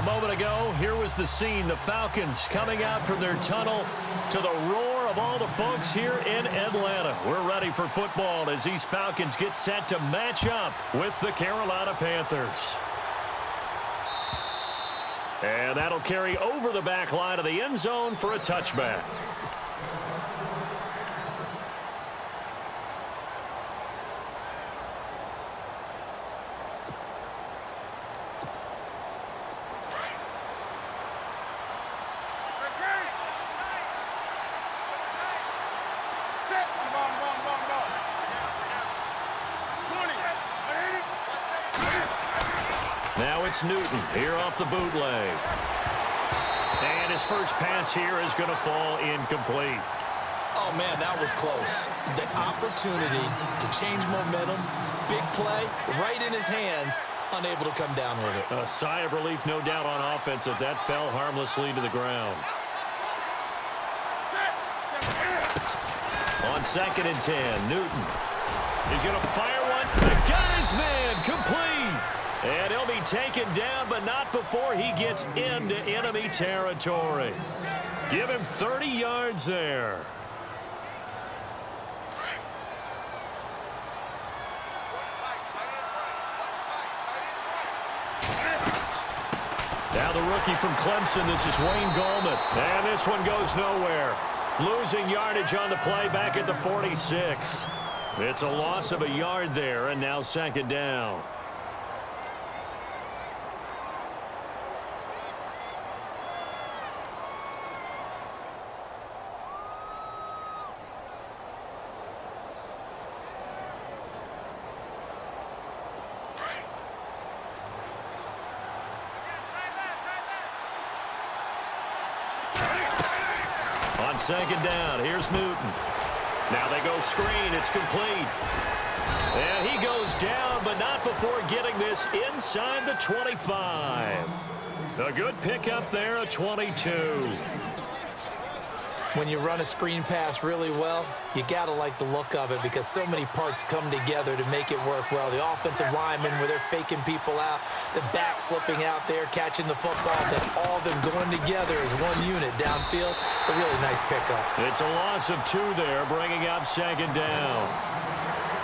A moment ago, here was the scene. The Falcons coming out from their tunnel to the roar of all the folks here in Atlanta. We're ready for football as these Falcons get set to match up with the Carolina Panthers. And that'll carry over the back line of the end zone for a touchback. Now it's Newton here off the bootleg. And his first pass here is going to fall incomplete. Oh, man, that was close. The opportunity to change momentum, big play, right in his hands, unable to come down with it. A sigh of relief, no doubt, on offense that fell harmlessly to the ground. On 2nd and 10, Newton. He's going to fire one. Got his man, complete. And he'll be taken down, but not before he gets into enemy territory. Give him 30 yards there. Now the rookie from Clemson, this is Wayne Gallman. And this one goes nowhere. Losing yardage on the play back at the 46. It's a loss of a yard there, and now 2nd down. On 2nd down, here's Newton. Now they go screen, it's complete. And he goes down, but not before getting this inside the 25. A good pickup there, a 22. When you run a screen pass really well, you got to like the look of it because so many parts come together to make it work well. The offensive linemen, where they're faking people out, the back slipping out there, catching the football, then all of them going together as one unit downfield. A really nice pickup. It's a loss of 2 there, bringing up 2nd down.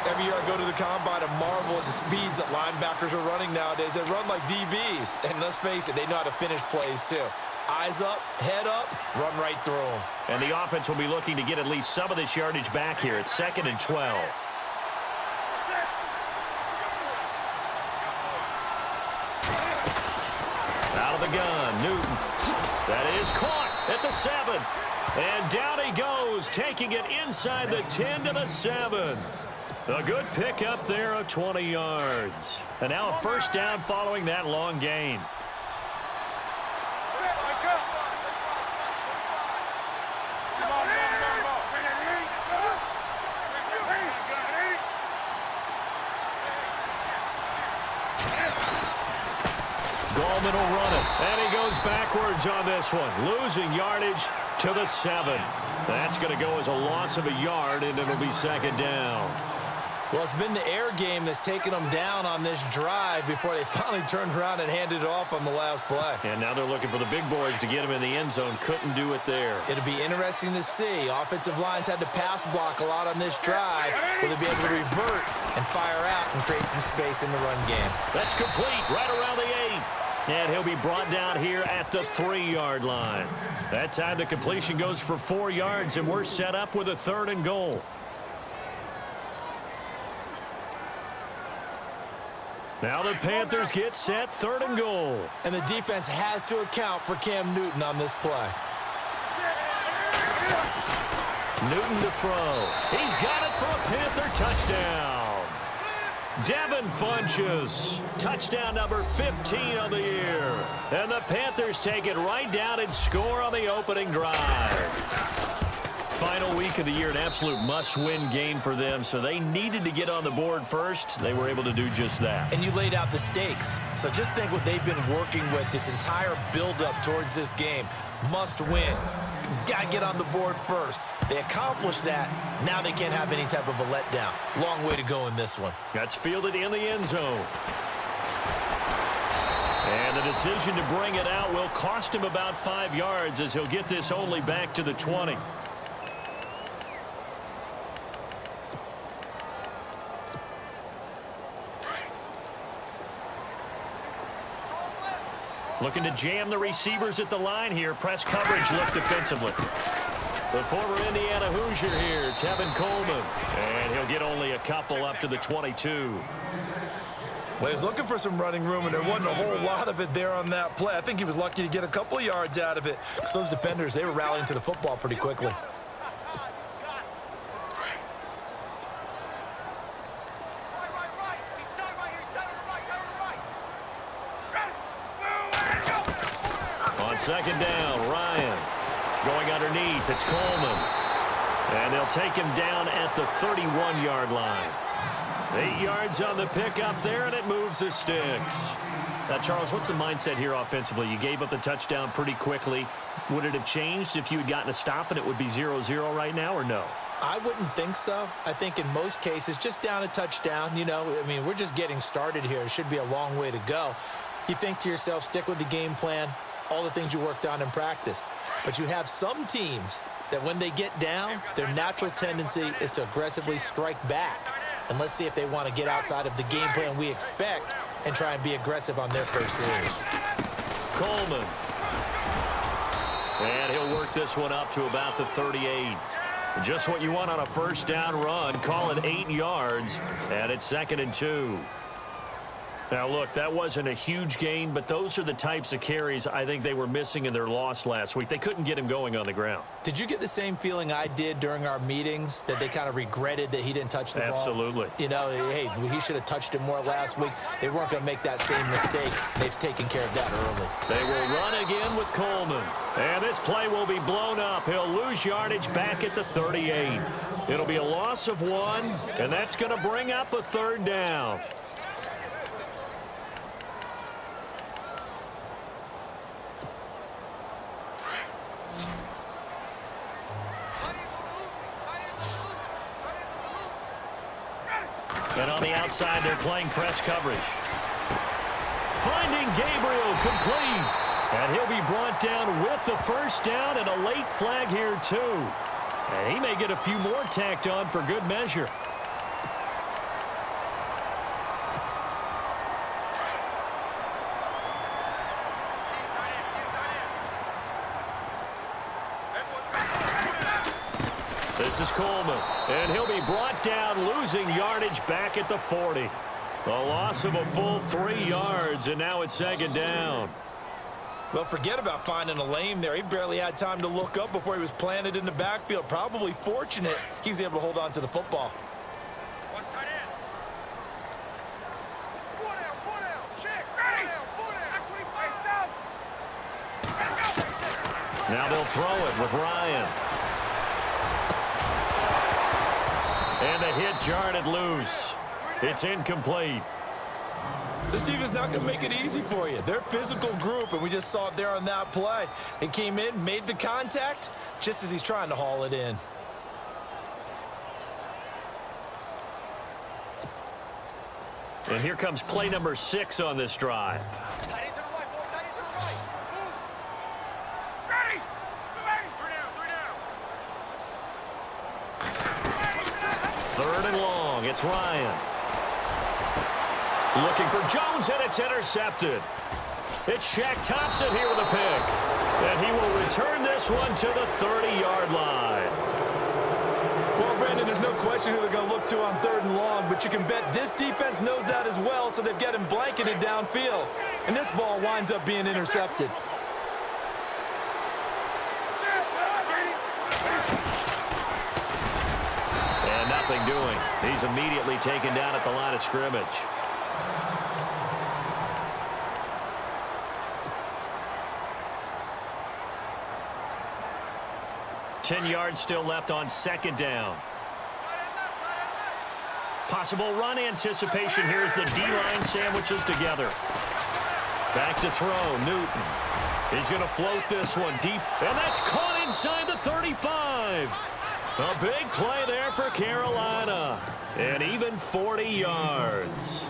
Every year I go to the combine and marvel at the speeds that linebackers are running nowadays. They run like DBs. And let's face it, they know how to finish plays too. Eyes up, head up, run right through them. And the offense will be looking to get at least some of this yardage back here. It's 2nd and 12. Out of the gun, Newton. That is caught at the 7. And down he goes, taking it inside the 10 to the 7. A good pickup there of 20 yards. And now a 1st down following that long gain. Gallman will run it, and he goes backwards on this one, losing yardage to the 7. That's going to go as a loss of a yard, and it'll be 2nd down. Well, it's been the air game that's taken them down on this drive before they finally turned around and handed it off on the last play. And now they're looking for the big boys to get him in the end zone. Couldn't do it there. It'll be interesting to see. Offensive lines had to pass block a lot on this drive. Will they be able to revert and fire out and create some space in the run game? That's complete right around the 8. And he'll be brought down here at the 3-yard line. That time the completion goes for 4 yards, and we're set up with a 3rd and goal. Now the Panthers get set, 3rd and goal. And the defense has to account for Cam Newton on this play. Newton to throw. He's got it for a Panther touchdown. Devin Funchess, touchdown number 15 on the year. And the Panthers take it right down and score on the opening drive. Final week of the year, an absolute must-win game for them, so they needed to get on the board first. They were able to do just that. And you laid out the stakes. So just think what they've been working with this entire build-up towards this game. Must win. Got to get on the board first. They accomplished that. Now they can't have any type of a letdown. Long way to go in this one. That's fielded in the end zone. And the decision to bring it out will cost him about 5 yards as he'll get this only back to the 20. Looking to jam the receivers at the line here. Press coverage look defensively. The former Indiana Hoosier here, Tevin Coleman. And he'll get only a couple up to the 22. Well, he's looking for some running room, and there wasn't a whole lot of it there on that play. I think he was lucky to get a couple of yards out of it, because those defenders, they were rallying to the football pretty quickly. On second down, Ryan going underneath. It's Coleman. And they'll take him down at the 31-yard line. 8 yards on the pickup there, and it moves the sticks. Now, Charles, what's the mindset here offensively? You gave up the touchdown pretty quickly. Would it have changed if you had gotten a stop and it would be 0-0 right now, or no? I wouldn't think so. I think in most cases, just down a touchdown, I mean, we're just getting started here. It should be a long way to go. You think to yourself, stick with the game plan, all the things you worked on in practice. But you have some teams that when they get down, their natural tendency is to aggressively strike back. And let's see if they want to get outside of the game plan we expect and try and be aggressive on their first series. Coleman. And he'll work this one up to about the 38. Just what you want on a first down run. Call it 8 yards, and it's 2nd and 2. Now, look, that wasn't a huge gain, but those are the types of carries I think they were missing in their loss last week. They couldn't get him going on the ground. Did you get the same feeling I did during our meetings, that they kind of regretted that he didn't touch the ball? Absolutely. Hey, he should have touched it more last week. They weren't going to make that same mistake. They've taken care of that early. They will run again with Coleman. And this play will be blown up. He'll lose yardage back at the 38. It'll be a loss of 1, and that's going to bring up a 3rd down. And on the outside, they're playing press coverage. Finding Gabriel complete. And he'll be brought down with the first down and a late flag here, too. And he may get a few more tacked on for good measure. This is Coleman, and he'll be brought down, losing yardage back at the 40. A loss of a full 3 yards, and now it's 2nd down. Well, forget about finding a lane there. He barely had time to look up before he was planted in the backfield. Probably fortunate he was able to hold on to the football. Now they'll throw it with Ryan. And the hit jarred it loose. It's incomplete. This defense not going to make it easy for you. They're a physical group, and we just saw it there on that play. It came in, made the contact, just as he's trying to haul it in. And here comes play number 6 on this drive. Third and long. It's Ryan. Looking for Jones, and it's intercepted. It's Shaq Thompson here with a pick. And he will return this one to the 30-yard line. Well, Brandon, there's no question who they're going to look to on 3rd and long, but you can bet this defense knows that as well, so they've got him blanketed downfield. And this ball winds up being intercepted. And nothing doing. He's immediately taken down at the line of scrimmage. Ten yards still left on 2nd down. Possible run anticipation here as the D-line sandwiches together. Back to throw, Newton. He's going to float this one deep, and that's caught inside the 35. A big play there for Carolina, and even 40 yards.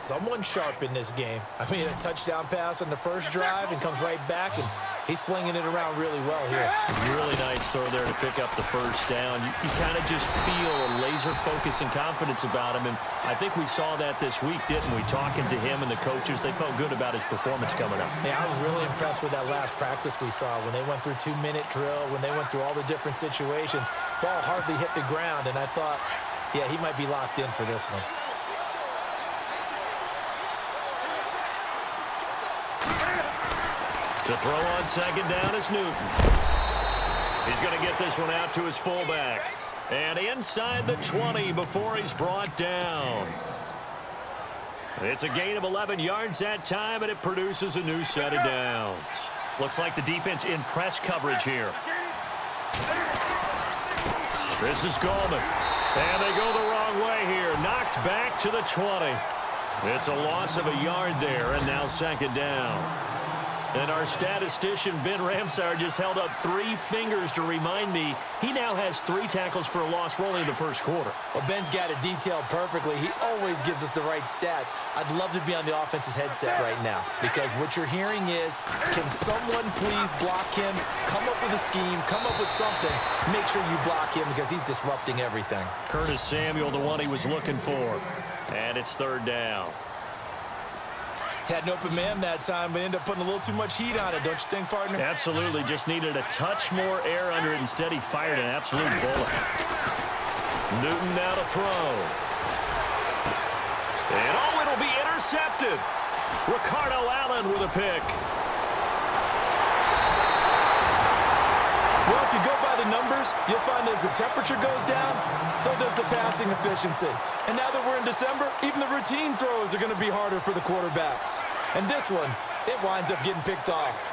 someone sharp in this game. I mean, a touchdown pass on the first drive and comes right back, and he's flinging it around really well here. Really nice throw there to pick up the first down. You kind of just feel a laser focus and confidence about him, and I think we saw that this week, didn't we? Talking to him and the coaches, they felt good about his performance coming up. Yeah, I was really impressed with that last practice we saw when they went through 2-minute drill, when they went through all the different situations. Ball hardly hit the ground, and I thought, yeah, he might be locked in for this one. To throw on second down is Newton. He's going to get this one out to his fullback. And inside the 20 before he's brought down. It's a gain of 11 yards that time, and it produces a new set of downs. Looks like the defense in press coverage here. This is Gallman. And they go the wrong way here. Knocked back to the 20. It's a loss of a yard there, and now second down. And our statistician, Ben Ramsauer, just held up 3 fingers to remind me he now has 3 tackles for a loss rolling in the first quarter. Well, Ben's got it detailed perfectly. He always gives us the right stats. I'd love to be on the offense's headset right now because what you're hearing is, can someone please block him? Come up with a scheme. Come up with something. Make sure you block him because he's disrupting everything. Curtis Samuel, the one he was looking for. And it's third down. Had an open man that time, but ended up putting a little too much heat on it, don't you think, partner? Absolutely. Just needed a touch more air under it. Instead, he fired an absolute bullet. Newton now to throw. And it'll be intercepted. Ricardo Allen with a pick. Well, if you go by the numbers, you'll find as the temperature goes down, so does the passing efficiency. And now that we're in December, even the routine throws are going to be harder for the quarterbacks. And this one, it winds up getting picked off.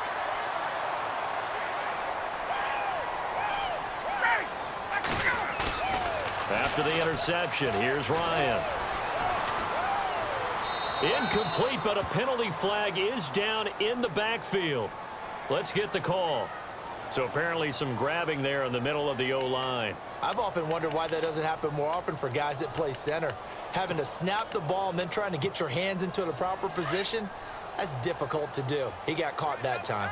After the interception, here's Ryan. Incomplete, but a penalty flag is down in the backfield. Let's get the call. So apparently some grabbing there in the middle of the O-line. I've often wondered why that doesn't happen more often for guys that play center. Having to snap the ball and then trying to get your hands into the proper position, that's difficult to do. He got caught that time.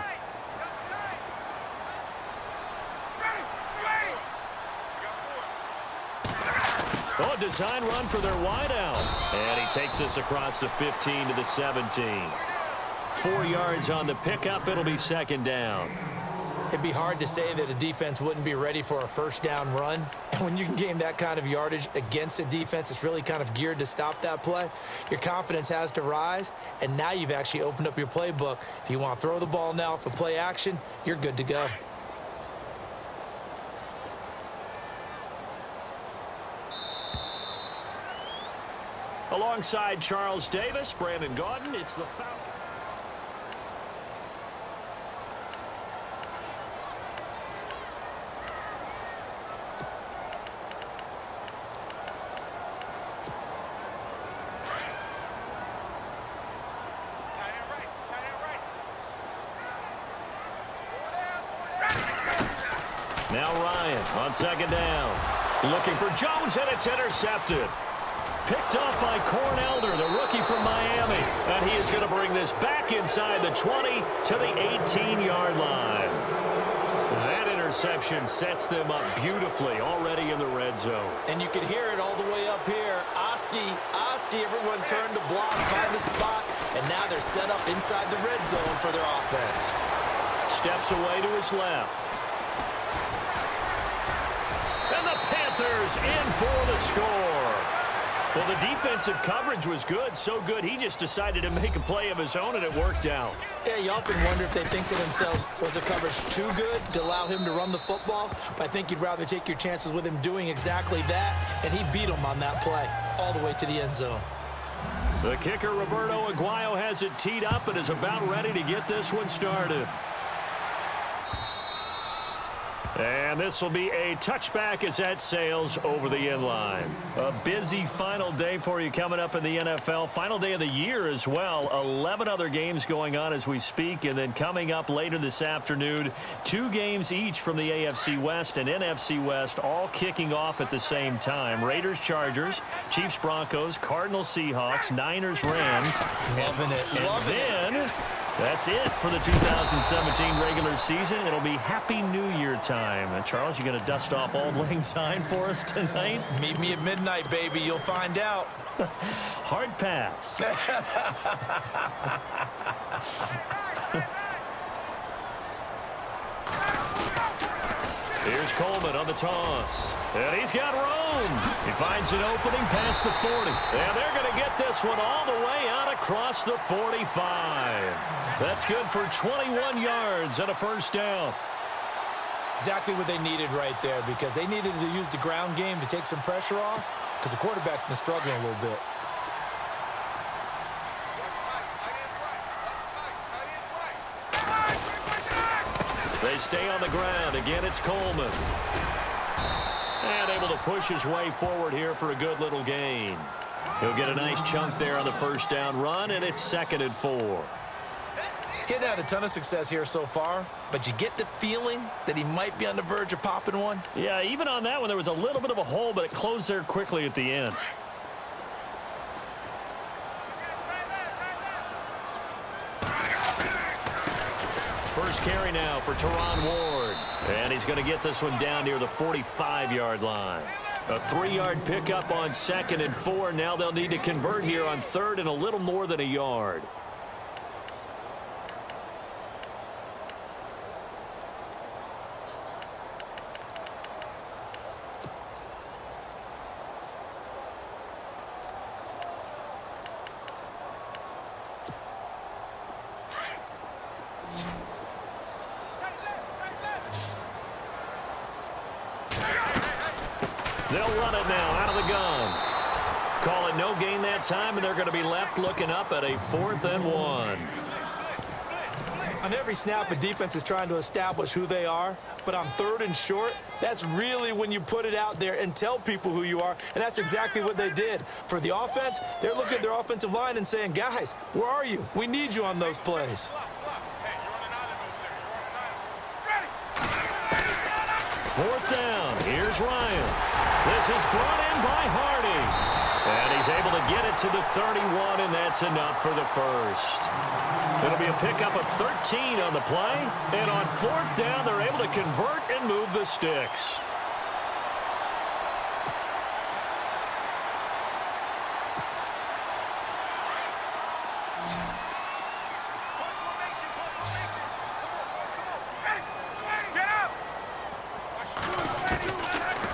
Oh, design run for their wideout. And he takes us across the 15 to the 17. 4 yards on the pickup. It'll be second down. It'd be hard to say that a defense wouldn't be ready for a first down run. And when you can gain that kind of yardage against a defense, it's really kind of geared to stop that play. Your confidence has to rise, and now you've actually opened up your playbook. If you want to throw the ball now for play action, you're good to go. Alongside Charles Davis, Brandon Gaudin, it's the Falcons. Now Ryan on second down. Looking for Jones, and it's intercepted. Picked off by Cornelder, the rookie from Miami. And he is going to bring this back inside the 20 to the 18-yard line. That interception sets them up beautifully already in the red zone. And you can hear it all the way up here. Oski, everyone turned to block, find the spot, and now they're set up inside the red zone for their offense. Steps away to his left. And the Panthers in for the score. Well, the defensive coverage was good, so good he just decided to make a play of his own, and it worked out. Yeah, you often wonder if they think to themselves, was the coverage too good to allow him to run the football? But I think you'd rather take your chances with him doing exactly that, and he beat him on that play all the way to the end zone. The kicker, Roberto Aguayo, has it teed up and is about ready to get this one started. And this will be a touchback as that sails over the inline. A busy final day for you coming up in the NFL. Final day of the year as well. 11 other games going on as we speak. And then coming up later this afternoon, 2 games each from the AFC West and NFC West, all kicking off at the same time. Raiders, Chargers, Chiefs, Broncos, Cardinals, Seahawks, Niners, Rams. Loving it. Loving it. That's it for the 2017 regular season. It'll be Happy New Year time. And Charles, you going to dust off Auld Lang Syne for us tonight? Meet me at midnight, baby. You'll find out. Hard pass. Here's Coleman on the toss. And he's got room. He finds an opening past the 40. And they're going to get this one all the way out across the 45. That's good for 21 yards and a first down. Exactly what they needed right there, because they needed to use the ground game to take some pressure off, because the quarterback's been struggling a little bit. They stay on the ground. Again, it's Coleman. And able to push his way forward here for a good little gain. He'll get a nice chunk there on the first down run, and it's 2nd and 4. He hadn't had a ton of success here so far, but you get the feeling that he might be on the verge of popping one. Yeah, even on that one, there was a little bit of a hole, but it closed there quickly at the end. First carry now for Teron Ward. And he's going to get this one down near the 45-yard line. A 3-yard pickup on 2nd and 4. Now they'll need to convert here on 3rd and a little more than a yard. They'll run it now out of the gun. Call it no gain that time, and they're going to be left looking up at a 4th and 1. On every snap, a defense is trying to establish who they are, but on 3rd and short, that's really when you put it out there and tell people who you are, and that's exactly what they did. For the offense, they're looking at their offensive line and saying, guys, where are you? We need you on those plays. 4th down. Here's Ryan. This is brought in by Hardy. And he's able to get it to the 31, and that's enough for the first. It'll be a pickup of 13 on the play. And on 4th down, they're able to convert and move the sticks.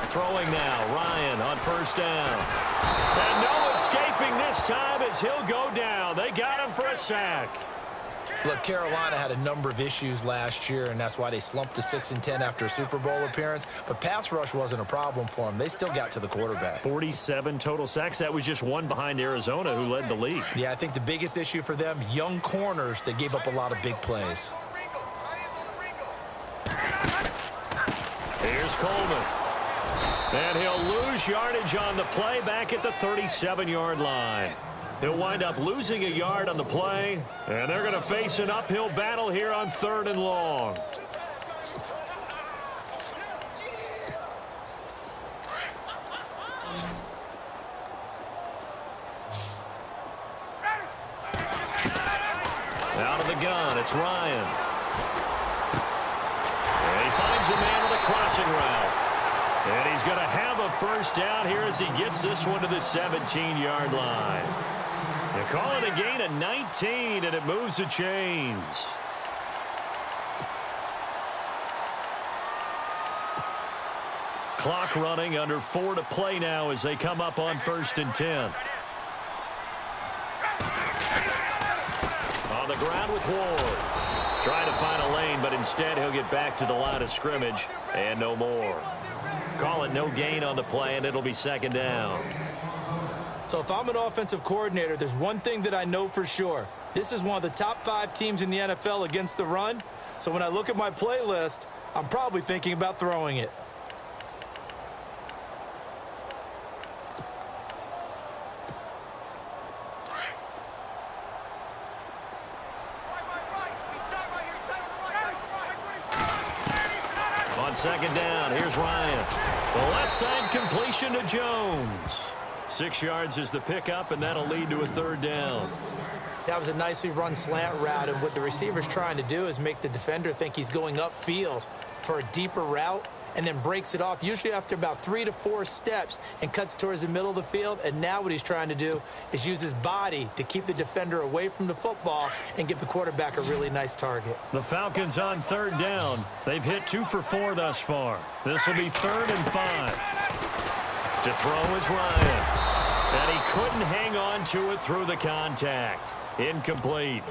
Throwing now, Ryan on 1st down. And no escaping this time as he'll go down. They got him for a sack. Look, Carolina had a number of issues last year, and that's why they slumped to 6-10 after a Super Bowl appearance. But pass rush wasn't a problem for them. They still got to the quarterback. 47 total sacks. That was just one behind Arizona, who led the league. Yeah, I think the biggest issue for them, young corners that gave up a lot of big plays. Here's Coleman. And he'll lose yardage on the play back at the 37-yard line. He'll wind up losing a yard on the play, and they're going to face an uphill battle here on 3rd and long. Out of the gun, it's Ryan. And he finds a man with a crossing route. And he's going to have a first down here as he gets this one to the 17-yard line. They call it a gain of 19, and it moves the chains. Clock running, under 4 to play now as they come up on 1st and 10. On the ground with Ward. Trying to find a lane, but instead he'll get back to the line of scrimmage and no more. Call it no gain on the play, and it'll be 2nd down. So if I'm an offensive coordinator, there's one thing that I know for sure. This is one of the top 5 teams in the NFL against the run. So when I look at my playlist, I'm probably thinking about throwing it. On second down, here's Ryan. The left side completion to Jones. 6 yards is the pickup, and that'll lead to a third down. That was a nicely run slant route, and what the receiver's trying to do is make the defender think he's going upfield for a deeper route, and then breaks it off, usually after about 3 to 4 steps, and cuts towards the middle of the field. And now what he's trying to do is use his body to keep the defender away from the football and give the quarterback a really nice target. The Falcons on third down. They've hit 2 for 4 thus far. This will be 3rd and 5. To throw is Ryan. And he couldn't hang on to it through the contact. Incomplete.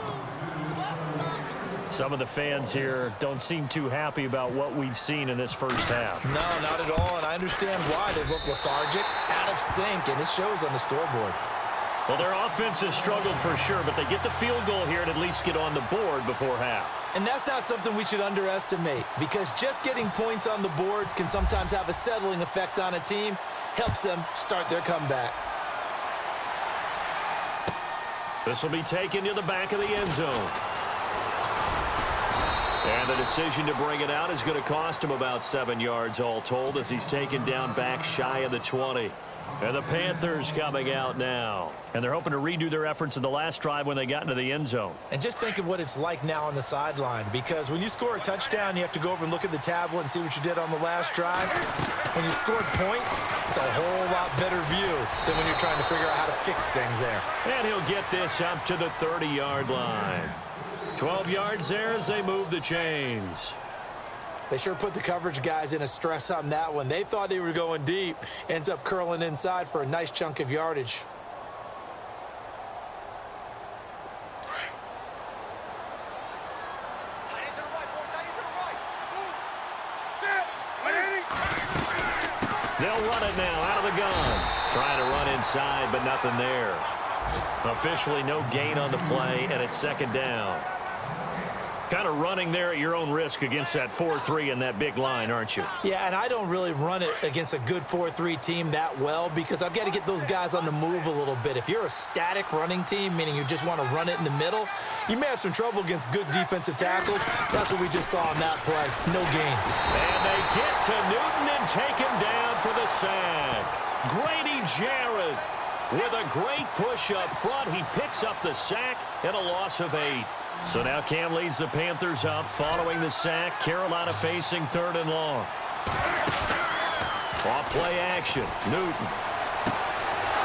Some of the fans here don't seem too happy about what we've seen in this first half. No, not at all, and I understand why. They look lethargic, out of sync, and it shows on the scoreboard. Well, their offense has struggled for sure, but they get the field goal here and at least get on the board before half. And that's not something we should underestimate, because just getting points on the board can sometimes have a settling effect on a team, helps them start their comeback. This will be taken to the back of the end zone. And the decision to bring it out is going to cost him about 7 yards all told, as he's taken down back shy of the 20. And the Panthers coming out now. And they're hoping to redo their efforts in the last drive when they got into the end zone. And just think of what it's like now on the sideline, because when you score a touchdown, you have to go over and look at the tablet and see what you did on the last drive. When you scored points, it's a whole lot better view than when you're trying to figure out how to fix things there. And he'll get this up to the 30-yard line. 12 yards there as they move the chains. They sure put the coverage guys in a stress on that one. They thought they were going deep. Ends up curling inside for a nice chunk of yardage. They'll run it now out of the gun. Trying to run inside, but nothing there. Officially no gain on the play, and it's second down. Kind of running there at your own risk against that 4-3 and that big line, aren't you? Yeah, and I don't really run it against a good 4-3 team that well, because I've got to get those guys on the move a little bit. If you're a static running team, meaning you just want to run it in the middle, you may have some trouble against good defensive tackles. That's what we just saw on that play. No gain. And they get to Newton and take him down for the sack. Grady Jarrett with a great push up front. He picks up the sack and a loss of 8. So now Cam leads the Panthers up following the sack. Carolina facing 3rd and long. Off play action. Newton.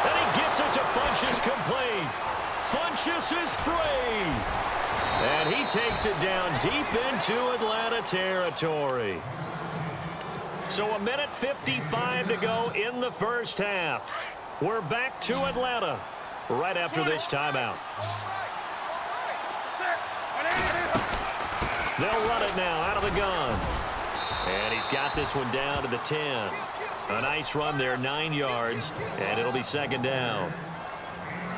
And he gets it to Funchess complete. Funchess is free. And he takes it down deep into Atlanta territory. So 1:55 to go in the first half. We're back to Atlanta right after this timeout. They'll run it now out of the gun. And he's got this one down to the 10. A nice run there, 9 yards, and it'll be second down.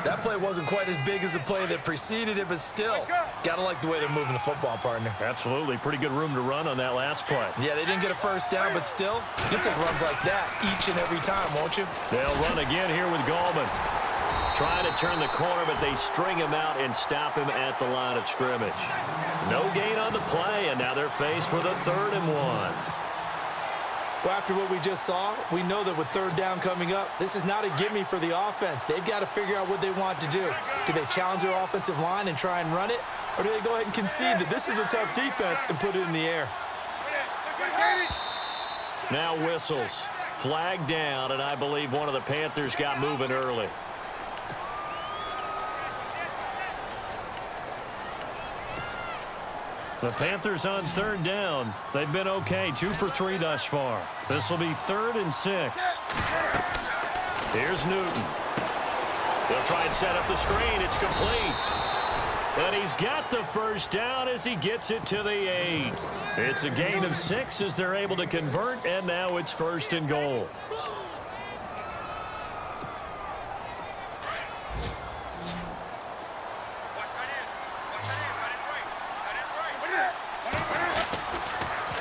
That play wasn't quite as big as the play that preceded it, but still, got to like the way they're moving the football, partner. Absolutely. Pretty good room to run on that last play. Yeah, they didn't get a first down, but still, you'll take runs like that each and every time, won't you? They'll run again here with Gallman. Trying to turn the corner, but they string him out and stop him at the line of scrimmage. No gain on the play, and now they're faced with a 3rd and 1. Well, after what we just saw, we know that with 3rd down coming up, this is not a gimme for the offense. They've got to figure out what they want to do. Do they challenge their offensive line and try and run it? Or do they go ahead and concede that this is a tough defense and put it in the air? Now whistles. Flag down, and I believe one of the Panthers got moving early. The Panthers on 3rd down. They've been okay, 2 for 3 thus far. This will be 3rd and 6. Here's Newton. They'll try and set up the screen. It's complete. And he's got the first down as he gets it to the 8. It's a gain of 6 as they're able to convert, and now it's 1st and goal.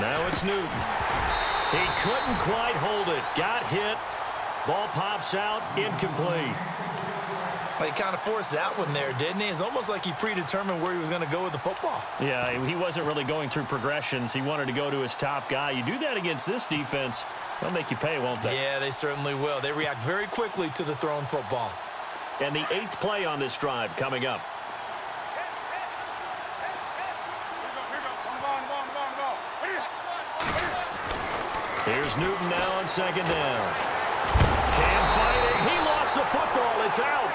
Now it's Newton. He couldn't quite hold it. Got hit. Ball pops out. Incomplete. Well, he kind of forced that one there, didn't he? It's almost like he predetermined where he was going to go with the football. Yeah, he wasn't really going through progressions. He wanted to go to his top guy. You do that against this defense, they'll make you pay, won't they? Yeah, they certainly will. They react very quickly to the thrown football. And the 8th play on this drive coming up. Here's Newton now on 2nd down. Can't fight it. He lost the football. It's out.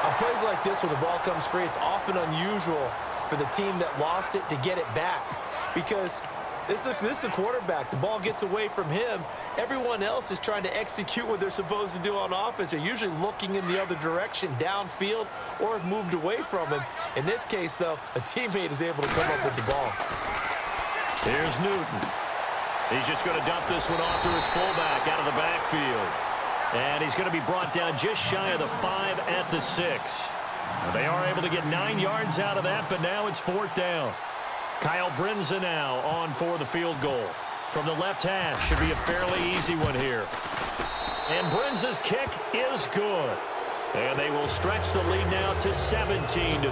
On plays like this where the ball comes free, it's often unusual for the team that lost it to get it back because this is a quarterback. The ball gets away from him. Everyone else is trying to execute what they're supposed to do on offense. They're usually looking in the other direction, downfield, or have moved away from him. In this case, though, a teammate is able to come up with the ball. Here's Newton. He's just going to dump this one off to his fullback out of the backfield. And he's going to be brought down just shy of the 5 at the 6. They are able to get 9 yards out of that, but now it's 4th down. Kyle Brinza now on for the field goal. From the left hash, should be a fairly easy one here. And Brinza's kick is good. And they will stretch the lead now to 17-3.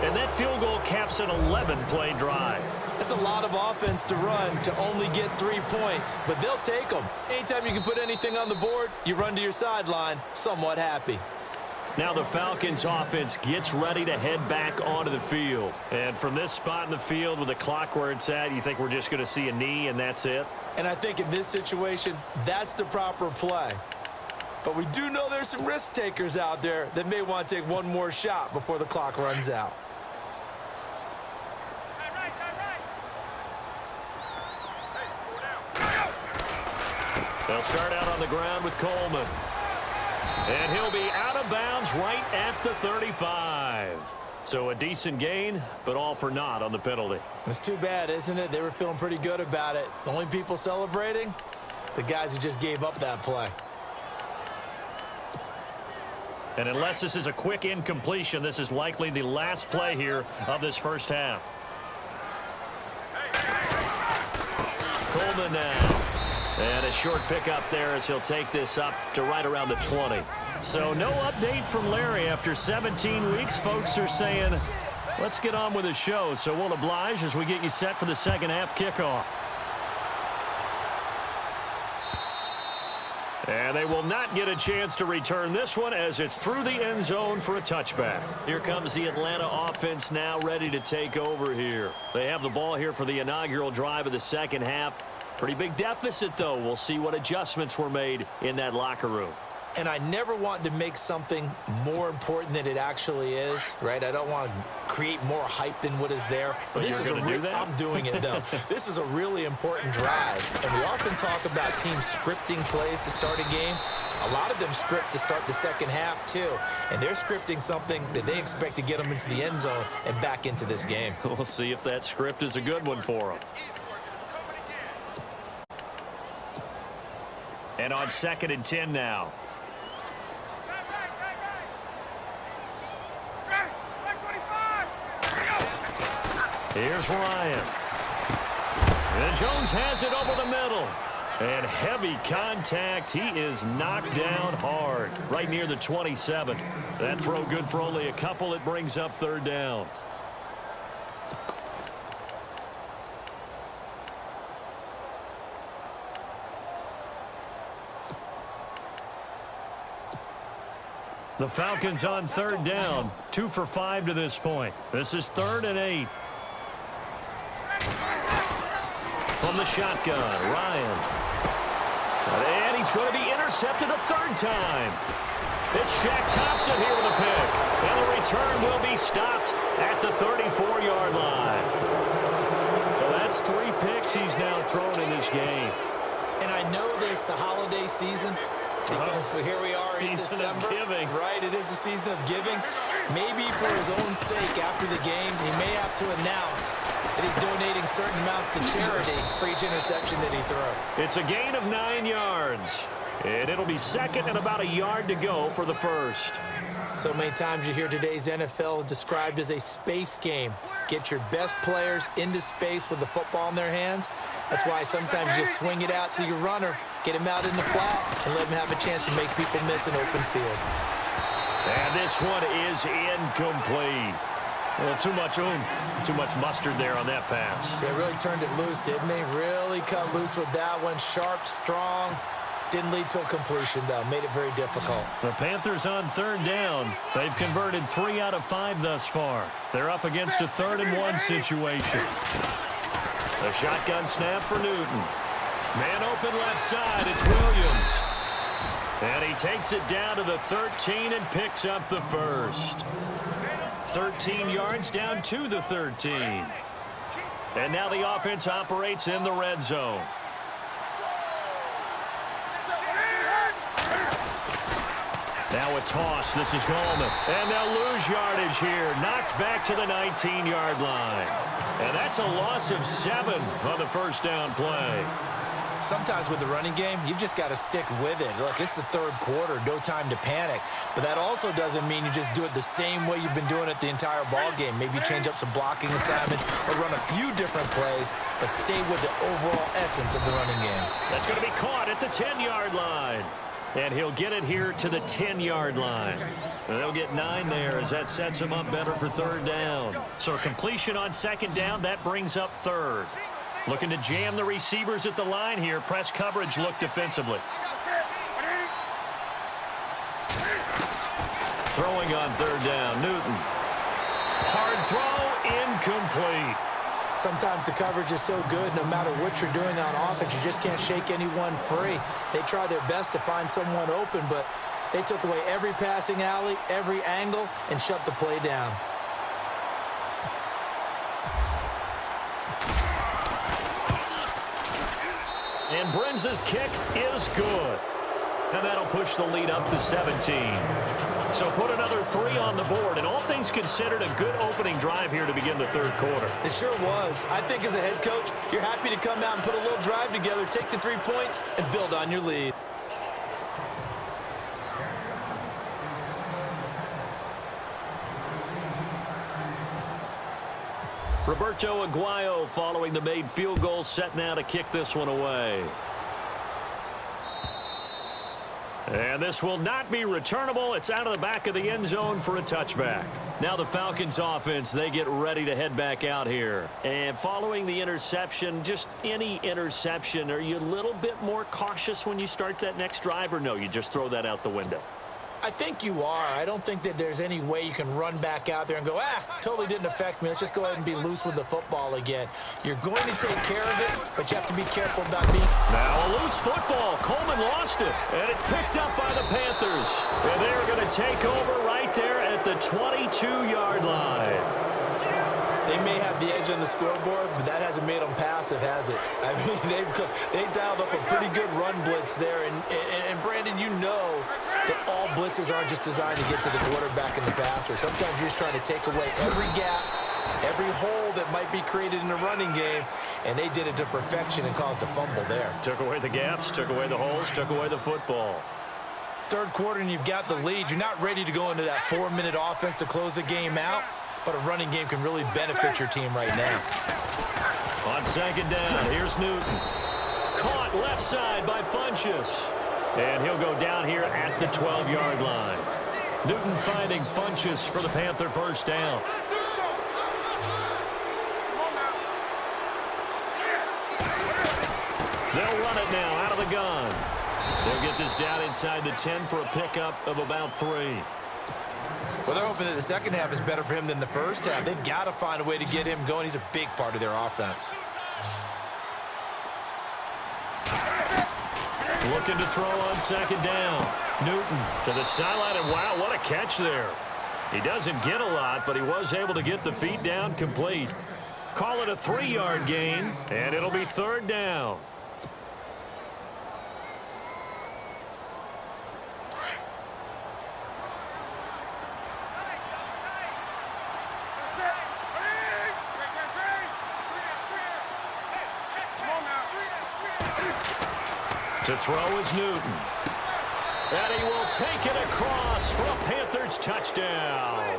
And that field goal caps an 11-play drive. That's a lot of offense to run to only get 3 points, but they'll take them. Anytime you can put anything on the board, you run to your sideline somewhat happy. Now the Falcons offense gets ready to head back onto the field. And from this spot in the field with the clock where it's at, you think we're just going to see a knee and that's it? And I think in this situation, that's the proper play. But we do know there's some risk takers out there that may want to take one more shot before the clock runs out. They'll start out on the ground with Coleman. And he'll be out of bounds right at the 35. So a decent gain, but all for naught on the penalty. It's too bad, isn't it? They were feeling pretty good about it. The only people celebrating, the guys who just gave up that play. And unless this is a quick incompletion, this is likely the last play here of this first half. Coleman now. And a short pickup there as he'll take this up to right around the 20. So no update from Larry after 17 weeks. Folks are saying, let's get on with the show. So we'll oblige as we get you set for the second half kickoff. And they will not get a chance to return this one as it's through the end zone for a touchback. Here comes the Atlanta offense now ready to take over here. They have the ball here for the inaugural drive of the second half. Pretty big deficit, though. We'll see what adjustments were made in that locker room. And I never want to make something more important than it actually is, right? I don't want to create more hype than what is there. But this is I'm doing it, though. This is a really important drive. And we often talk about teams scripting plays to start a game. A lot of them script to start the second half, too. And they're scripting something that they expect to get them into the end zone and back into this game. We'll see if that script is a good one for them. And on 2nd and 10 now. Here's Ryan. And Jones has it over the middle. And heavy contact. He is knocked down hard right near the 27. That throw good for only a couple. It brings up 3rd down. The Falcons on 3rd down. 2 for 5 to this point. This is 3rd and 8. From the shotgun, Ryan. And he's going to be intercepted a 3rd time. It's Shaq Thompson here with a pick. And the return will be stopped at the 34-yard line. Well, that's 3 picks he's now thrown in this game. And I know this, the holiday season, because here we are in December. Season of giving. Right, it is the season of giving. Maybe for his own sake after the game, he may have to announce that he's donating certain amounts to charity for each interception that he threw. It's a gain of 9 yards. And it'll be 2nd and about a yard to go for the first. So many times you hear today's NFL described as a space game. Get your best players into space with the football in their hands. That's why sometimes you just swing it out to your runner, get him out in the flat, and let him have a chance to make people miss an open field. And this one is incomplete. Well, too much oomph, too much mustard there on that pass. Yeah, really turned it loose, didn't he? Really cut loose with that one. Sharp, strong. Didn't lead to a completion, though. Made it very difficult. The Panthers on third down. They've converted 3 out of 5 thus far. They're up against a 3rd-and-1 situation. A shotgun snap for Newton. Man open left side. It's Williams. And he takes it down to the 13 and picks up the first. 13 yards down to the 13. And now the offense operates in the red zone. Now a toss. This is Gallman. And they'll lose yardage here. Knocked back to the 19-yard line. And that's a loss of 7 on the first down play. Sometimes with the running game, you've just got to stick with it. Look, it's the 3rd quarter, no time to panic. But that also doesn't mean you just do it the same way you've been doing it the entire ball game. Maybe change up some blocking assignments or run a few different plays, but stay with the overall essence of the running game. That's going to be caught at the 10-yard line. And he'll get it here to the 10-yard line. And they'll get 9 there as that sets him up better for 3rd down. So a completion on 2nd down, that brings up 3rd. Looking to jam the receivers at the line here. Press coverage look defensively. Throwing on 3rd down, Newton. Hard throw, incomplete. Sometimes the coverage is so good, no matter what you're doing on offense, you just can't shake anyone free. They try their best to find someone open, but they took away every passing alley, every angle, and shut the play down. And Brenza's kick is good. And that'll push the lead up to 17. So put another 3 on the board, and all things considered, a good opening drive here to begin the 3rd quarter. It sure was. I think as a head coach, you're happy to come out and put a little drive together, take the 3 points, and build on your lead. Roberto Aguayo following the made field goal, set now to kick this one away. And this will not be returnable. It's out of the back of the end zone for a touchback. Now the Falcons offense, they get ready to head back out here. And following the interception, just any interception, are you a little bit more cautious when you start that next drive, or no, you just throw that out the window? I think you are. I don't think that there's any way you can run back out there and go, totally didn't affect me. Let's just go ahead and be loose with the football again. You're going to take care of it, but you have to be careful about being... Now a loose football. Coleman lost it, and it's picked up by the Panthers. And they're going to take over right there at the 22-yard line. They may have the edge on the scoreboard, but that hasn't made them passive, has it? I mean, they dialed up a pretty good run blitz there. And Brandon, you know that all blitzes aren't just designed to get to the quarterback and the passer. Sometimes you're just trying to take away every gap, every hole that might be created in the running game, and they did it to perfection and caused a fumble there. Took away the gaps, took away the holes, took away the football. 3rd quarter and you've got the lead. You're not ready to go into that 4-minute offense to close the game out. But a running game can really benefit your team right now. On 2nd down, here's Newton. Caught left side by Funchess. And he'll go down here at the 12-yard line. Newton finding Funchess for the Panther 1st down. They'll run it now out of the gun. They'll get this down inside the 10 for a pickup of about 3. Well, they're hoping that the second half is better for him than the first half. They've got to find a way to get him going. He's a big part of their offense. Looking to throw on 2nd down. Newton to the sideline, and wow, what a catch there. He doesn't get a lot, but he was able to get the feet down complete. Call it a 3-yard gain, and it'll be 3rd down. To throw is Newton. And he will take it across for a Panthers touchdown.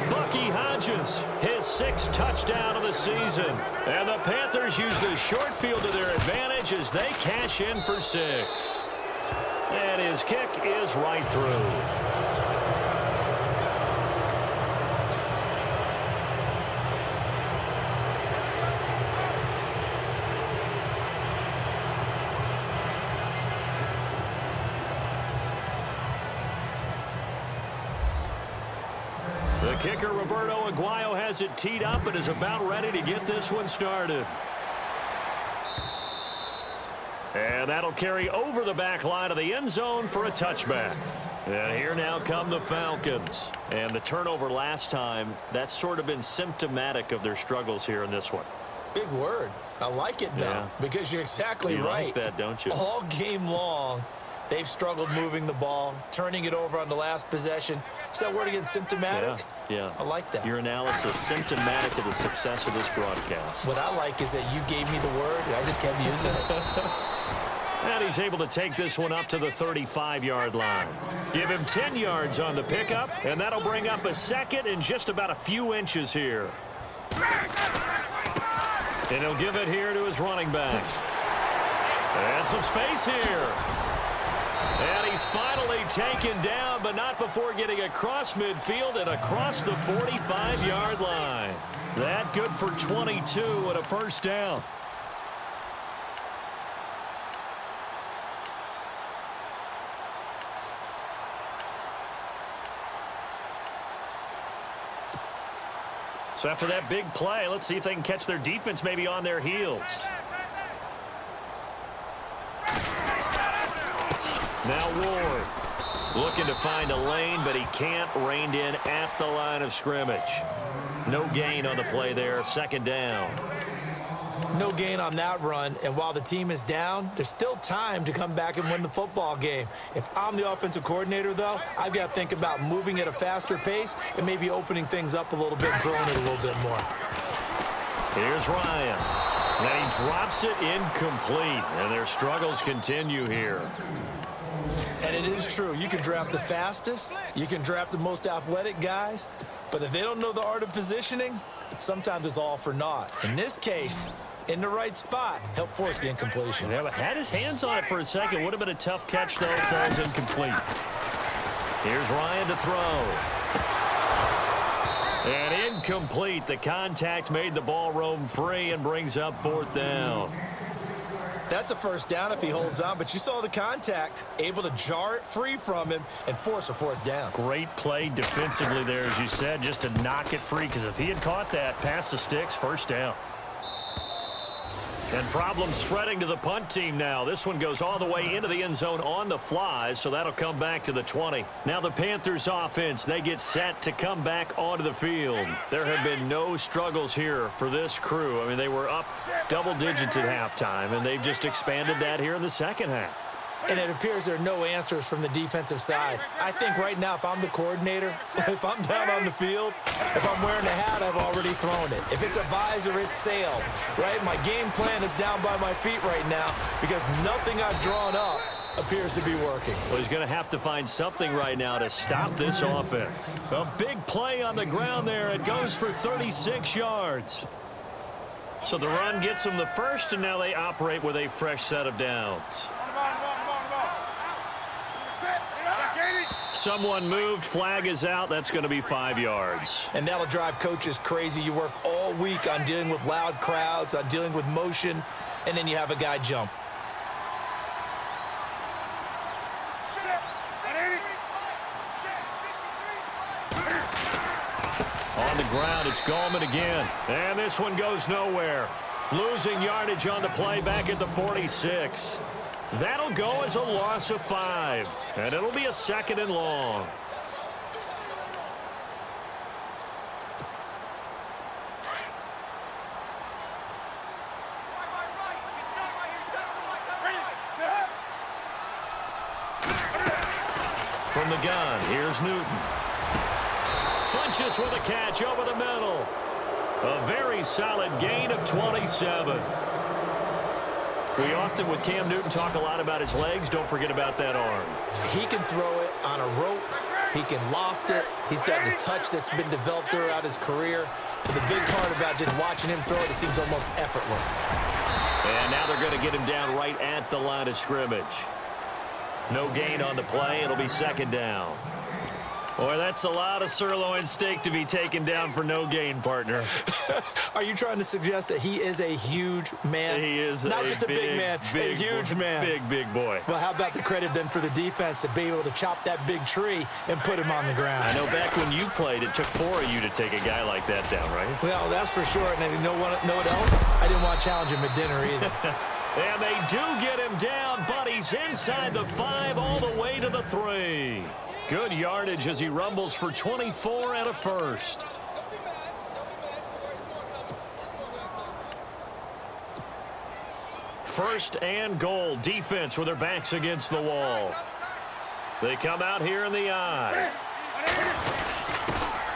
Bucky Hodges, his 6th touchdown of the season. And the Panthers use the short field to their advantage as they cash in for 6. And his kick is right through. The kicker, Roberto Aguayo, has it teed up and is about ready to get this one started. And that'll carry over the back line of the end zone for a touchback. And here now come the Falcons. And the turnover last time, that's sort of been symptomatic of their struggles here in this one. Big word. I like it, though, because you're exactly right. You like that, don't you? All game long, they've struggled moving the ball, turning it over on the last possession. Is that word again, symptomatic? Yeah. I like that. Your analysis, symptomatic of the success of this broadcast. What I like is that you gave me the word, and I just kept using it. And he's able to take this one up to the 35-yard line. Give him 10 yards on the pickup, and that'll bring up a second and just about a few inches here. And he'll give it here to his running back. And some space here. And he's finally taken down, but not before getting across midfield and across the 45-yard line. That good for 22 and a first down. So after that big play, let's see if they can catch their defense maybe on their heels. Now Ward looking to find a lane, but he can't. Reined in at the line of scrimmage. No gain on the play there. Second down. No gain on that run, and while the team is down, there's still time to come back and win the football game. If I'm the offensive coordinator, though, I've got to think about moving at a faster pace and maybe opening things up a little bit and throwing it a little bit more. Here's Ryan. And he drops it incomplete, and their struggles continue here. And it is true. You can draft the fastest. You can draft the most athletic guys. But if they don't know the art of positioning, sometimes it's all for naught. In this case, in the right spot, help force the incompletion. Yeah, but had his hands on it for a second. Would have been a tough catch, though. Falls incomplete. Here's Ryan to throw. And incomplete. The contact made the ball roam free and brings up fourth down. That's a first down if he holds on, but you saw the contact, able to jar it free from him and force a fourth down. Great play defensively there, as you said, just to knock it free, because if he had caught that, past the sticks, first down. And problems spreading to the punt team now. This one goes all the way into the end zone on the fly, so that'll come back to the 20. Now the Panthers offense, they get set to come back onto the field. There have been no struggles here for this crew. I mean, they were up double digits at halftime, and they've just expanded that here in the second half. And it appears there are no answers from the defensive side. I think right now, if I'm the coordinator, if I'm down on the field, if I'm wearing a hat, I've already thrown it. If it's a visor, it's sailed, right? My game plan is down by my feet right now because nothing I've drawn up appears to be working. Well, he's going to have to find something right now to stop this offense. A big play on the ground there. It goes for 36 yards. So the run gets them the first, and now they operate with a fresh set of downs. Someone moved. Flag is out. That's going to be 5 yards. And that'll drive coaches crazy. You work all week on dealing with loud crowds, on dealing with motion, and then you have a guy jump. On the ground, it's Gallman again. And this one goes nowhere. Losing yardage on the play back at the 46. That'll go as a loss of 5. And it'll be a second and long. From the gun, here's Newton. Funches with a catch over the middle. A very solid gain of 27. We often, with Cam Newton, talk a lot about his legs. Don't forget about that arm. He can throw it on a rope. He can loft it. He's got the touch that's been developed throughout his career. But the big part about just watching him throw it, it seems almost effortless. And now they're going to get him down right at the line of scrimmage. No gain on the play. It'll be second down. Boy, that's a lot of sirloin steak to be taken down for no gain, partner. Are you trying to suggest that he is a huge man? He is not just a big man, a huge man. Big boy. Well, how about the credit then for the defense to be able to chop that big tree and put him on the ground? I know back when you played, it took 4 of you to take a guy like that down, right? Well, that's for sure. And you know what else? I didn't want to challenge him at dinner either. And they do get him down, but he's inside the 5 all the way to the 3. Good yardage as he rumbles for 24 and a first. First and goal. Defense with their backs against the wall. They come out here in the eye.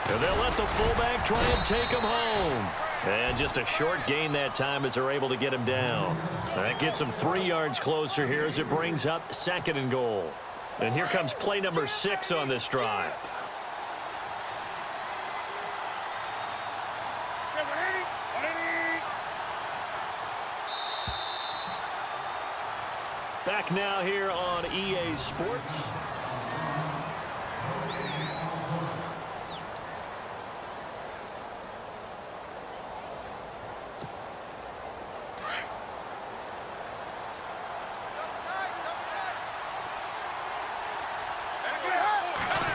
And they'll let the fullback try and take him home. And just a short gain that time as they're able to get him down. That gets him 3 yards closer here as it brings up second and goal. And here comes play number 6 on this drive. Back now here on EA Sports.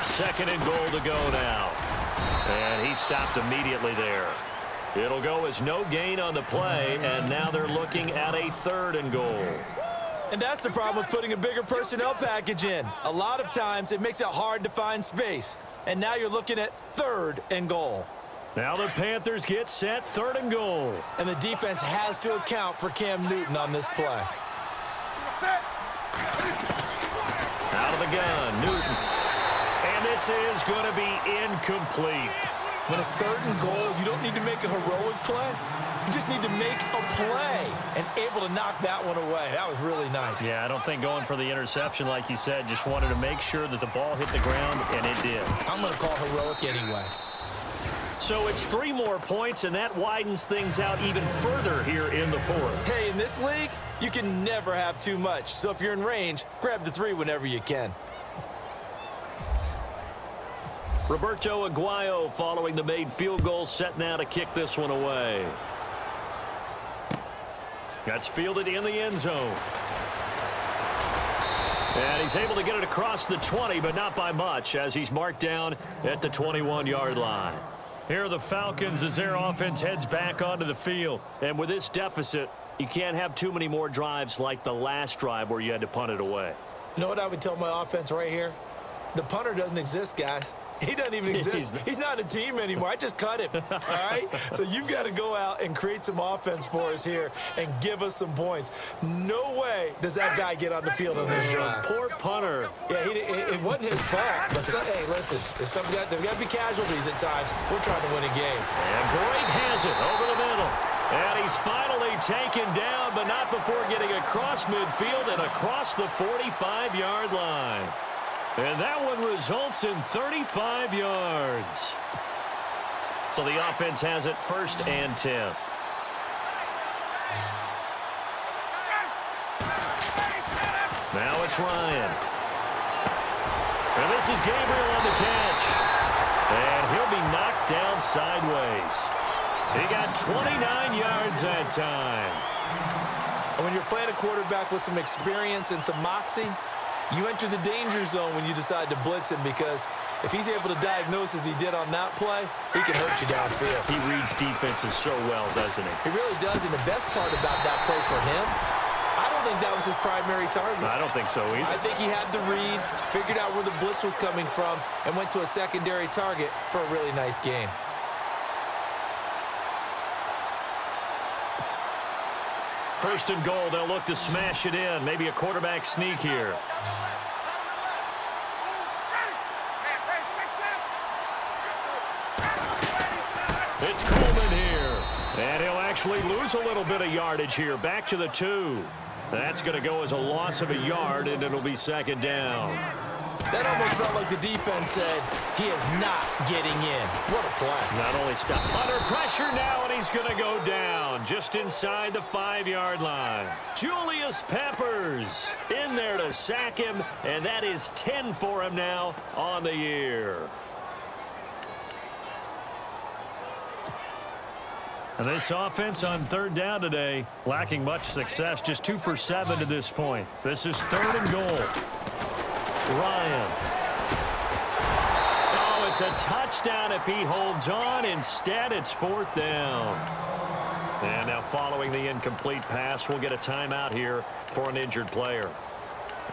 Second and goal to go now. And he stopped immediately there. It'll go as no gain on the play, and now they're looking at a third and goal. And that's the problem with putting a bigger personnel package in. A lot of times it makes it hard to find space. And now you're looking at third and goal. Now the Panthers get set, third and goal. And the defense has to account for Cam Newton on this play. Out of the gun, Newton. And this is going to be incomplete. When it's third and goal, you don't need to make a heroic play. You just need to make a play and able to knock that one away. That was really nice. Yeah, I don't think going for the interception, like you said, just wanted to make sure that the ball hit the ground, and it did. I'm going to call heroic anyway. So it's 3 more points, and that widens things out even further here in the fourth. Hey, in this league, you can never have too much. So if you're in range, grab the 3 whenever you can. Roberto Aguayo following the made field goal, set now to kick this one away. That's fielded in the end zone. And he's able to get it across the 20, but not by much, as he's marked down at the 21-yard line. Here are the Falcons as their offense heads back onto the field. And with this deficit, you can't have too many more drives like the last drive where you had to punt it away. You know what I would tell my offense right here? The punter doesn't exist, guys. He doesn't even exist. He's not a team anymore. I just cut him, all right? So you've got to go out and create some offense for us here and give us some points. No way does that guy get on the field on this drive. Poor punter. Yeah, it wasn't his fault. But hey, listen, there's got to be casualties at times. We're trying to win a game. And Boyd has it over the middle. And he's finally taken down, but not before getting across midfield and across the 45-yard line. And that one results in 35 yards. So the offense has it first and 10. Now it's Ryan. And this is Gabriel on the catch. And he'll be knocked down sideways. He got 29 yards that time. And when you're playing a quarterback with some experience and some moxie, you enter the danger zone when you decide to blitz him, because if he's able to diagnose as he did on that play, he can hurt you downfield. He reads defenses so well, doesn't he? He really does, and the best part about that play for him, I don't think that was his primary target. I don't think so either. I think he had the read, figured out where the blitz was coming from, and went to a secondary target for a really nice gain. First and goal, they'll look to smash it in. Maybe a quarterback sneak here. It's Coleman here. And he'll actually lose a little bit of yardage here. Back to the 2. That's going to go as a loss of a yard, and it'll be second down. That almost felt like the defense said, he is not getting in. What a play. Not only stop under pressure now, and he's going to go down just inside the 5-yard line. Julius Peppers in there to sack him, and that is 10 for him now on the year. And this offense on third down today, lacking much success, just 2 for 7 to this point. This is 3rd and goal. Ryan. Oh, it's a touchdown if he holds on. Instead, it's 4th down. And now following the incomplete pass, we'll get a timeout here for an injured player.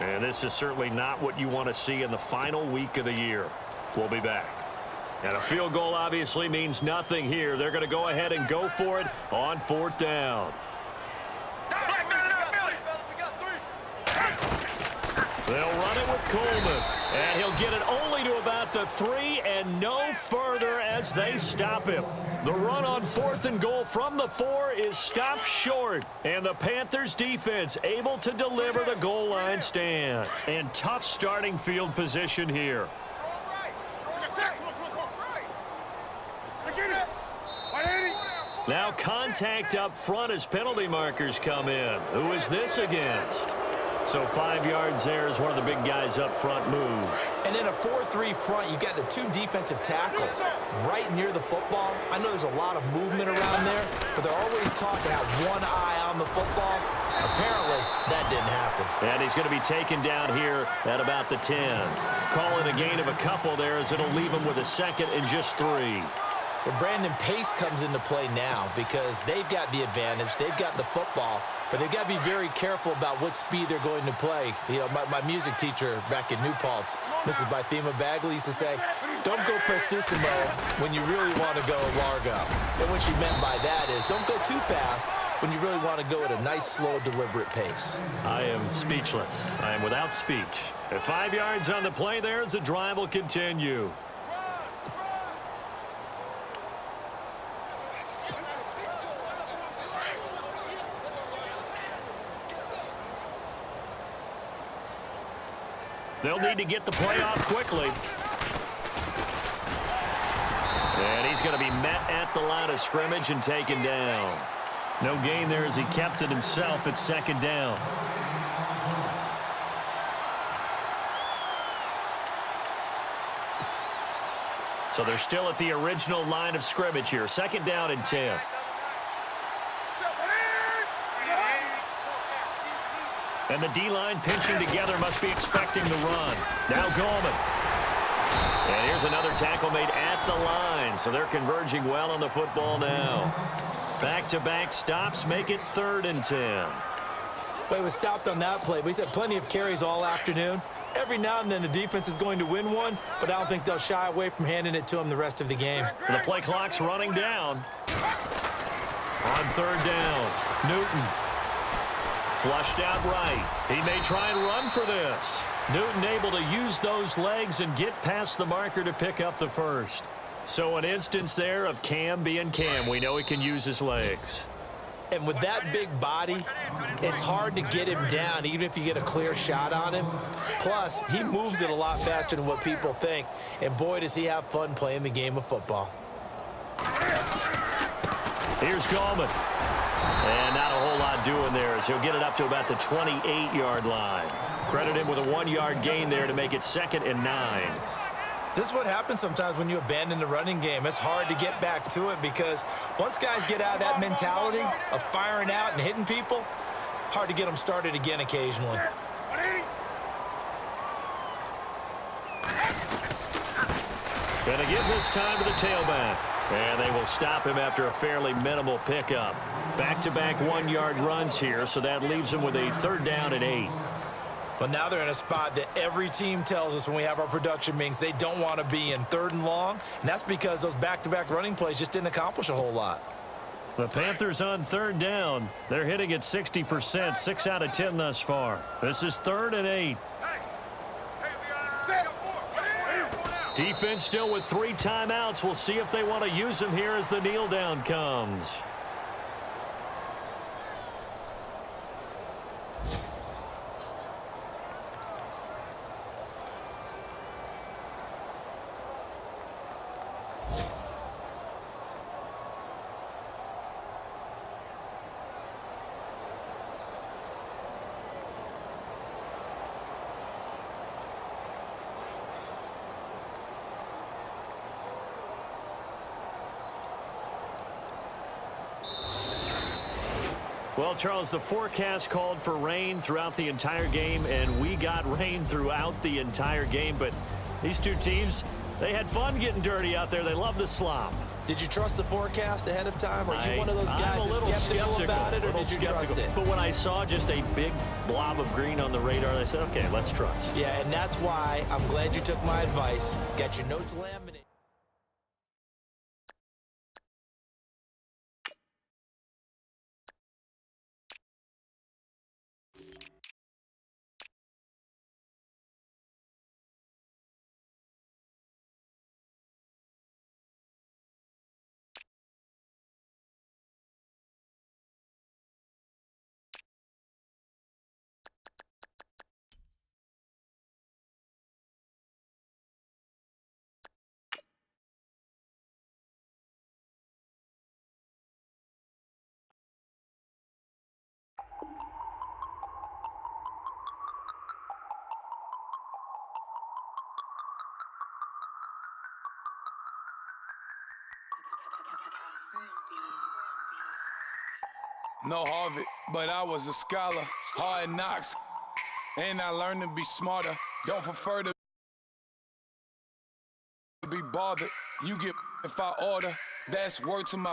And this is certainly not what you want to see in the final week of the year. We'll be back. And a field goal obviously means nothing here. They're going to go ahead and go for it on 4th down. They'll run it with Coleman, and he'll get it only to about the 3 and no further as they stop him. The run on 4th and goal from the 4 is stopped short, and the Panthers defense able to deliver the goal line stand. And tough starting field position here. Now contact up front as penalty markers come in. Who is this against? So 5 yards there as one of the big guys up front moved. And in a 4-3 front, you got the 2 defensive tackles right near the football. I know there's a lot of movement around there, but they're always taught to have one eye on the football. Apparently, that didn't happen. And he's going to be taken down here at about the 10. Call it a gain of a couple there as it'll leave him with a 2nd and just 3. Well, Brandon, pace comes into play now because they've got the advantage. They've got the football, but they've got to be very careful about what speed they're going to play. You know, my music teacher back in New Paltz, Mrs. Bythema Bagley, used to say, don't go prestissimo when you really want to go largo. And what she meant by that is don't go too fast when you really want to go at a nice, slow, deliberate pace. I am speechless. I am without speech. At 5 yards on the play there as the drive will continue. They'll need to get the play off quickly. And he's going to be met at the line of scrimmage and taken down. No gain there as he kept it himself at 2nd down. So they're still at the original line of scrimmage here. 2nd down and 10. And the D-line pinching together must be expecting the run. Now Goldman. And here's another tackle made at the line. So they're converging well on the football now. Back-to-back stops make it 3rd and 10. Well, he was stopped on that play, but he's had plenty of carries all afternoon. Every now and then the defense is going to win one, but I don't think they'll shy away from handing it to him the rest of the game. And the play clock's running down. On 3rd down, Newton. Flushed out right. He may try and run for this. Newton able to use those legs and get past the marker to pick up the 1st. So an instance there of Cam being Cam. We know he can use his legs. And with that big body, it's hard to get him down, even if you get a clear shot on him. Plus, he moves it a lot faster than what people think. And boy, does he have fun playing the game of football. Here's Gallman. And not a whole lot doing there as he'll get it up to about the 28-yard line. Credit him with a 1-yard gain there to make it 2nd and 9. This is what happens sometimes when you abandon the running game. It's hard to get back to it because once guys get out of that mentality of firing out and hitting people, hard to get them started again occasionally. Gonna give this time to the tailback. And they will stop him after a fairly minimal pickup. Back-to-back 1-yard runs here, so that leaves him with a 3rd down and 8. But now they're in a spot that every team tells us when we have our production meetings they don't want to be in, 3rd and long. And that's because those back-to-back running plays just didn't accomplish a whole lot. The Panthers on 3rd down. They're hitting at 60%, 6 out of 10 thus far. This is 3rd and 8. Defense still with 3 timeouts. We'll see if they want to use them here as the kneel down comes. Well, Charles, the forecast called for rain throughout the entire game, and we got rain throughout the entire game. But these two teams, they had fun getting dirty out there. They love the slop. Did you trust the forecast ahead of time? Are you one of those guys I'm a little skeptical about it, or did you trust it? But when I saw just a big blob of green on the radar, I said, okay, let's trust. Yeah, and that's why I'm glad you took my advice. Got your notes laminated. No Harvard, but I was a scholar. Hard knocks, and I learned to be smarter. Don't prefer to be bothered. You get if I order. That's word to my